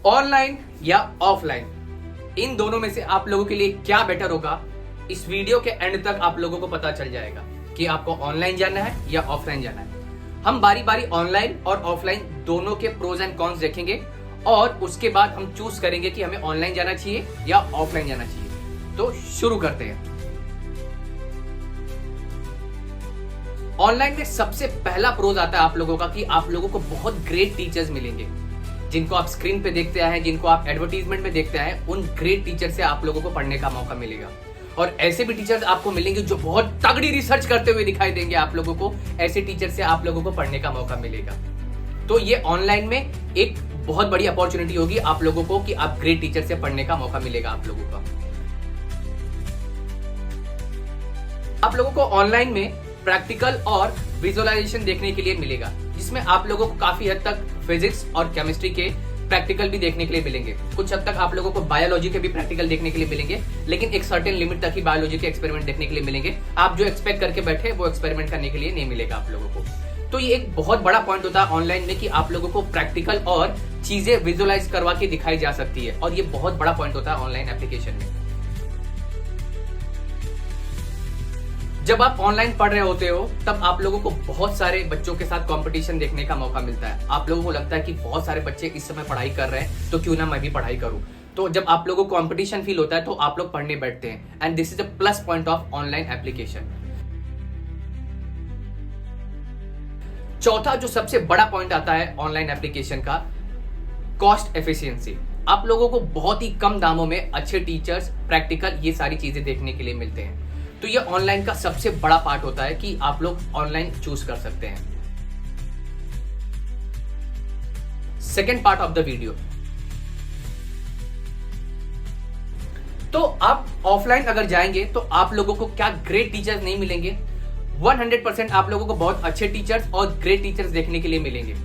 Online या offline, इन दोनों में से आप लोगों के लिए क्या बेटर होगा, इस वीडियो के एंड तक आप लोगों को पता चल जाएगा कि आपको ऑनलाइन जाना है या ऑफलाइन जाना है। हम बारी बारी ऑनलाइन और ऑफलाइन दोनों के प्रोज एंड कॉन्स देखेंगे और उसके बाद हम चूज करेंगे कि हमें ऑनलाइन जाना चाहिए या ऑफलाइन जाना चाहिए। तो शुरू करते हैं। ऑनलाइन में सबसे पहला प्रोज आता है आप लोगों का कि आप लोगों को बहुत ग्रेट टीचर्स मिलेंगे, जिनको आप स्क्रीन पे देखते हैं, जिनको आप एडवर्टीजमेंट में देखते हैं, उन ग्रेट टीचर से आप लोगों को पढ़ने का मौका मिलेगा। और ऐसे भी टीचर्स आपको मिलेंगे जो बहुत तगड़ी रिसर्च करते हुए दिखाई देंगे आप लोगों को, ऐसे टीचर से आप लोगों को पढ़ने का मौका मिलेगा। तो ये ऑनलाइन में एक बहुत बड़ी अपॉर्चुनिटी होगी आप लोगों को कि आप ग्रेट टीचर से पढ़ने का मौका मिलेगा आप लोगों का। आप लोगों को ऑनलाइन में प्रैक्टिकल और विजुअलाइजेशन देखने के लिए मिलेगा, जिसमें आप लोगों को काफी हद तक फिजिक्स और केमिस्ट्री के प्रैक्टिकल भी देखने के लिए मिलेंगे। कुछ हद तक आप लोगों को बायोलॉजी के भी प्रैक्टिकल देखने के लिए मिलेंगे, लेकिन एक सर्टेन लिमिट तक ही बायोलॉजी के एक्सपेरिमेंट देखने के लिए मिलेंगे। आप जो एक्सपेक्ट करके बैठे वो एक्सपेरिमेंट करने के लिए नहीं मिलेगा आप लोगों को। तो ये एक बहुत बड़ा पॉइंट होता है ऑनलाइन में कि आप लोगों को प्रैक्टिकल और चीजें विजुअलाइज करवा के दिखाई जा सकती है, और ये बहुत बड़ा पॉइंट होता है ऑनलाइन एप्लीकेशन में। जब आप ऑनलाइन पढ़ रहे होते हो तब आप लोगों को बहुत सारे बच्चों के साथ कंपटीशन देखने का मौका मिलता है। आप लोगों को लगता है कि बहुत सारे बच्चे इस समय पढ़ाई कर रहे हैं, तो क्यों ना मैं भी पढ़ाई करूं। तो जब आप लोगों को कंपटीशन फील होता है तो आप लोग पढ़ने बैठते हैं, and this is a plus point of online application. चौथा जो सबसे बड़ा पॉइंट आता है ऑनलाइन एप्लीकेशन का, कॉस्ट एफिशिएंसी। आप लोगों को बहुत ही कम दामों में अच्छे टीचर्स, प्रैक्टिकल, ये सारी चीजें देखने के लिए मिलते हैं। तो ये ऑनलाइन का सबसे बड़ा पार्ट होता है कि आप लोग ऑनलाइन चूज कर सकते हैं। Second part of the video, तो आप ऑफलाइन अगर जाएंगे तो आप लोगों को क्या ग्रेट टीचर्स नहीं मिलेंगे, 100% आप लोगों को बहुत अच्छे टीचर्स और ग्रेट टीचर्स देखने के लिए मिलेंगे।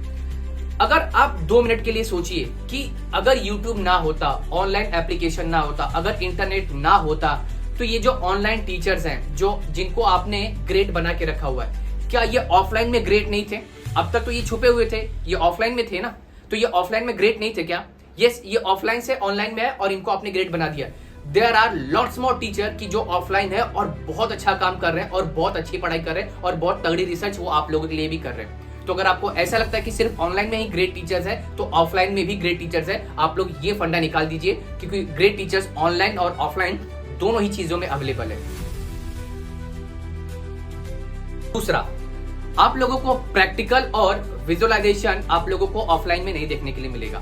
अगर आप 2 मिनट के लिए सोचिए कि अगर YouTube ना होता, ऑनलाइन एप्लीकेशन ना होता, अगर इंटरनेट ना होता, तो ये जो ऑनलाइन टीचर्स हैं, जो जिनको आपने ग्रेट बना के रखा हुआ है, क्या ये ऑफलाइन में ग्रेट नहीं थे? अब तक तो ये छुपे हुए थे, ये ऑफलाइन में थे ना, तो ये ऑफलाइन में ग्रेट नहीं थे क्या? यस, ये ऑफलाइन से ऑनलाइन में है और इनको आपने ग्रेट बना दिया। There are lots more teacher की जो ऑफलाइन है और बहुत अच्छा काम कर रहे हैं और बहुत अच्छी पढ़ाई कर रहे हैं और बहुत तगड़ी रिसर्च वो आप लोगों के लिए भी कर रहे हैं। तो अगर आपको ऐसा लगता है कि सिर्फ ऑनलाइन में ही ग्रेट टीचर्स है, तो ऑफलाइन में भी ग्रेट टीचर्स है। आप लोग ये फंडा निकाल दीजिए, क्योंकि ग्रेट टीचर्स ऑनलाइन और ऑफलाइन दोनों ही चीजों में अवेलेबल है। दूसरा, आप लोगों को प्रैक्टिकल और विजुअलाइजेशन आप लोगों को ऑफलाइन में नहीं देखने के लिए मिलेगा।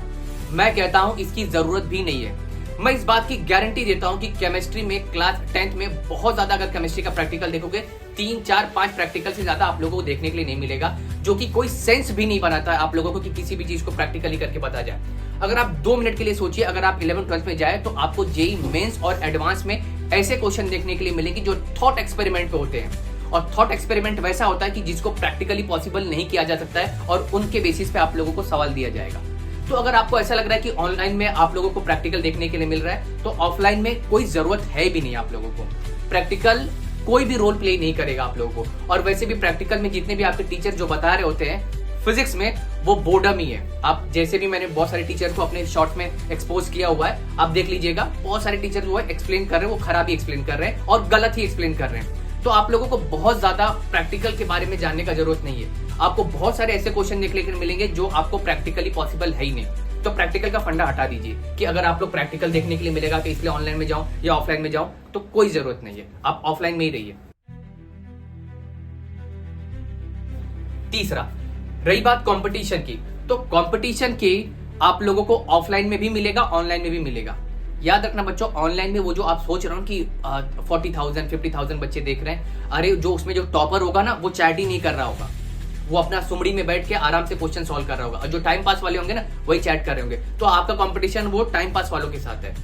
मैं कहता हूं इसकी जरूरत भी नहीं है। मैं इस बात की गारंटी देता हूं कि केमिस्ट्री में क्लास 10th में बहुत ज्यादा अगर केमिस्ट्री का प्रैक्टिकल देखोगे, 3, 4, 5 प्रैक्टिकल से ज्यादा आप लोगों को देखने के लिए नहीं मिलेगा, जो कि कोई सेंस भी नहीं बनाता है आप लोगों को कि किसी भी चीज को प्रैक्टिकली करके बता जाए। अगर आप 2 मिनट के लिए सोचिए, अगर आप 11th 12th में जाए तो आपको जेईई मेंस और एडवांस में ऐसे क्वेश्चन देखने के लिए मिलेंगे जो थॉट एक्सपेरिमेंट पे होते हैं। और थॉट एक्सपेरिमेंट वैसा होता है कि जिसको प्रैक्टिकली पॉसिबल नहीं किया जा सकता है, और उनके बेसिस पे आप लोगों को सवाल दिया जाएगा। तो अगर आपको ऐसा लग रहा है कि ऑनलाइन में आप लोगों को प्रैक्टिकल देखने के लिए मिल रहा है, तो ऑफलाइन में कोई जरूरत है भी नहीं आप लोगों को। प्रैक्टिकल कोई भी रोल प्ले नहीं करेगा आप लोगों को, और वैसे भी प्रैक्टिकल में जितने भी आपके टीचर जो बता रहे होते हैं फिजिक्स में, वो बोर्डम ही है। आप जैसे भी, मैंने बहुत सारे टीचर को अपने शॉर्ट में एक्सपोज किया हुआ है, आप देख लीजिएगा, बहुत सारे टीचर जो है एक्सप्लेन कर रहे हैं वो खराब ही एक्सप्लेन कर रहे हैं और गलत ही एक्सप्लेन कर रहे हैं। तो आप लोगों को बहुत ज्यादा प्रैक्टिकल के बारे में जानने का जरूरत नहीं है। आपको बहुत सारे ऐसे क्वेश्चन देखने के लिए मिलेंगे जो आपको प्रैक्टिकली पॉसिबल है ही नहीं। तो प्रैक्टिकल का फंडा हटा दीजिए कि अगर आप लोग प्रैक्टिकल देखने के लिए मिलेगा तो इसलिए ऑनलाइन में जाऊं या ऑफलाइन में जाऊं, तो कोई जरूरत नहीं है, आप ऑफलाइन में ही रहिए। तीसरा, रही बात कंपटीशन की, तो कंपटीशन की आप लोगों को ऑफलाइन में भी मिलेगा, ऑनलाइन में भी मिलेगा। याद रखना बच्चों, ऑनलाइन में वो जो आप सोच रहे हो कि 40,000 50,000 बच्चे देख रहे हैं, अरे जो उसमें जो टॉपर होगा ना, वो चैट ही नहीं कर रहा होगा, वो अपना सुमड़ी में बैठ के आराम से क्वेश्चन सॉल्व कर रहा होगा, और जो टाइम पास वाले होंगे ना, वही चैट कर रहे होंगे। तो आपका कंपटीशन वो टाइम पास वालों के साथ है।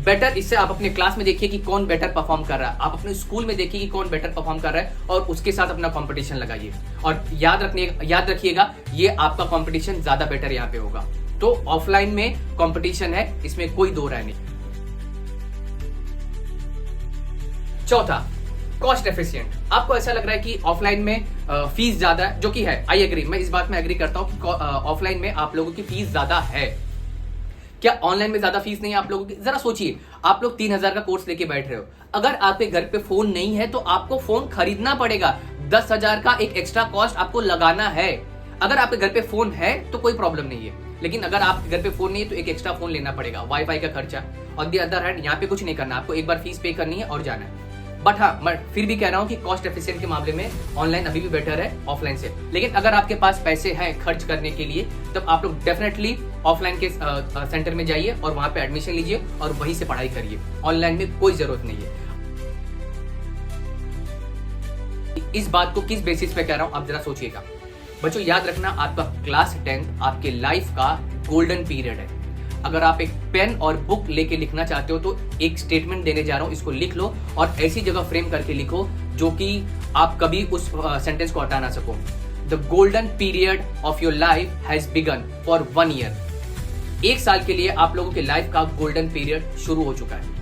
बेटर, इससे आप अपने क्लास में देखिए कि कौन बेटर परफॉर्म कर रहा है, आप अपने स्कूल में देखिए कि कौन बेटर परफॉर्म कर रहा है, और उसके साथ अपना कंपटीशन लगाइए। और याद रखिएगा, ये आपका कंपटीशन ज्यादा बेटर यहाँ पे होगा। तो ऑफलाइन में कंपटीशन है, इसमें कोई दो राय नहीं। चौथा, कॉस्ट एफिशिएंट। आपको ऐसा लग रहा है कि ऑफलाइन में फीस ज्यादा है, जो कि है, आई एग्री, मैं इस बात में एग्री करता हूं कि ऑफलाइन में आप लोगों की फीस ज्यादा है, क्या ऑनलाइन में ज्यादा फीस नहीं है आप लोगों की? जरा सोचिए, आप लोग 3,000 का कोर्स लेके बैठ रहे हो, अगर आपके घर पे फोन नहीं है तो आपको फोन खरीदना पड़ेगा, 10,000 का एक एक्स्ट्रा कॉस्ट आपको लगाना है। अगर आपके घर पे फोन है तो कोई प्रॉब्लम नहीं है, लेकिन अगर आपके घर पे फोन नहीं है तो एक एक्स्ट्रा फोन लेना पड़ेगा, वाईफाई का खर्चा। ऑन दी अदर हैंड यहाँ पे कुछ नहीं करना, आपको एक बार फीस पे करनी है और जाना है। बट हाँ, मैं फिर भी कह रहा हूँ कि कॉस्ट एफिशिएंट के मामले में ऑनलाइन अभी भी बेटर है ऑफलाइन से। लेकिन अगर आपके पास पैसे हैं खर्च करने के लिए, तब आप लोग डेफिनेटली ऑफलाइन के सेंटर में जाइए और वहां पे एडमिशन लीजिए और वहीं से पढ़ाई करिए। ऑनलाइन में कोई जरूरत नहीं है। इस बात को किस बेसिस पे कह रहा हूं आप जरा सोचिएगा। बच्चों याद रखना, आपका क्लास 10 आपके लाइफ का गोल्डन पीरियड है। अगर आप एक पेन और बुक लेके लिखना चाहते हो तो एक स्टेटमेंट देने जा रहा हूं, इसको लिख लो और ऐसी जगह फ्रेम करके लिखो जो कि आप कभी उस सेंटेंस को हटा ना सको। The golden period of your life has begin for 1 year. 1 साल के लिए आप लोगों के लाइफ का गोल्डन पीरियड शुरू हो चुका है।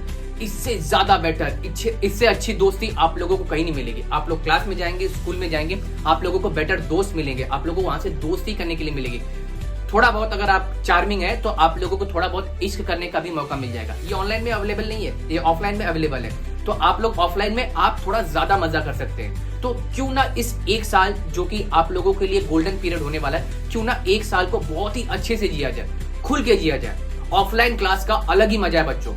इससे ज्यादा बेटर, इससे अच्छी दोस्ती आप लोगों को कहीं नहीं मिलेगी। आप लोग क्लास में जाएंगे, स्कूल में जाएंगे, आप लोगों को बेटर दोस्त मिलेंगे, आप लोगों को वहां से दोस्ती करने के लिए मिलेगी। थोड़ा बहुत अगर आप चार्मिंग है तो आप लोगों को थोड़ा बहुत इश्क करने का भी मौका मिल जाएगा। ये ऑनलाइन में अवेलेबल नहीं है, ये ऑफलाइन में अवेलेबल है। तो आप लोग ऑफलाइन में आप थोड़ा ज्यादा मजा कर सकते हैं। तो क्यों ना इस 1 साल जो कि आप लोगों के लिए गोल्डन पीरियड होने वाला है, क्यों ना 1 साल को बहुत ही अच्छे से जिया जाए, खुल के जिया जाए। ऑफलाइन क्लास का अलग ही मजा है बच्चों।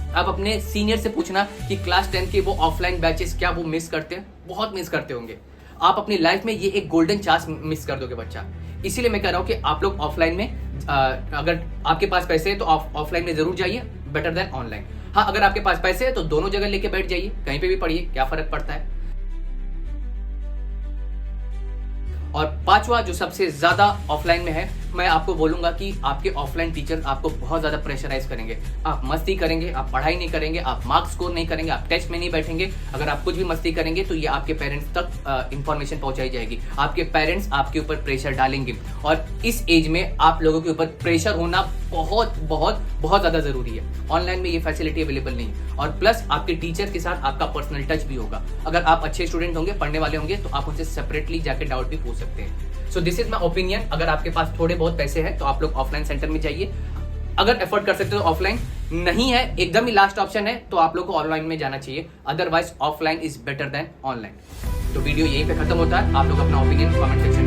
आप अपने सीनियर से पूछना कि क्लास 10 के वो ऑफलाइन बैचेस क्या वो मिस करते हैं? बहुत मिस करते होंगे। आप अपनी लाइफ में ये एक गोल्डन चांस मिस कर दोगे बच्चा। इसीलिए मैं कह रहा हूं कि आप लोग ऑफलाइन में अगर आपके पास पैसे है तो ऑफलाइन में जरूर जाइए, बेटर देन ऑनलाइन। हाँ, अगर आपके पास पैसे है तो दोनों जगह लेके बैठ जाइए, कहीं पे भी पढ़िए, क्या फर्क पड़ता है। और 5वां जो सबसे ज्यादा ऑफलाइन में है, मैं आपको बोलूंगा कि आपके ऑफलाइन टीचर आपको बहुत ज्यादा प्रेशराइज करेंगे। आप मस्ती करेंगे, आप पढ़ाई नहीं करेंगे, आप मार्क्स स्कोर नहीं करेंगे, आप टेस्ट में नहीं बैठेंगे। अगर आप कुछ भी मस्ती करेंगे तो ये आपके पेरेंट्स तक इंफॉर्मेशन पहुंचाई जाएगी। आपके पेरेंट्स आपके ऊपर प्रेशर डालेंगे और इस एज में आप लोगों के ऊपर प्रेशर होना बहुत बहुत बहुत ज्यादा जरूरी है। ऑनलाइन में ये फैसिलिटी अवेलेबल नहीं है। और प्लस आपके टीचर के साथ आपका पर्सनल टच भी होगा। अगर आप अच्छे स्टूडेंट होंगे, पढ़ने वाले होंगे, तो आप उनसे सेपरेटली जाके डाउट भी पूछ सकते हैं। So this is my opinion. अगर आपके पास थोड़े बहुत पैसे हैं तो आप लोग ऑफलाइन सेंटर में जाइए। अगर एफोर्ड कर सकते हो ऑफलाइन, नहीं है एकदम ही लास्ट ऑप्शन है तो आप लोग को ऑनलाइन में जाना चाहिए। Otherwise offline is better than online. तो वीडियो यहीं पे खत्म होता है। आप लोग अपना ओपिनियन कमेंट सेक्शन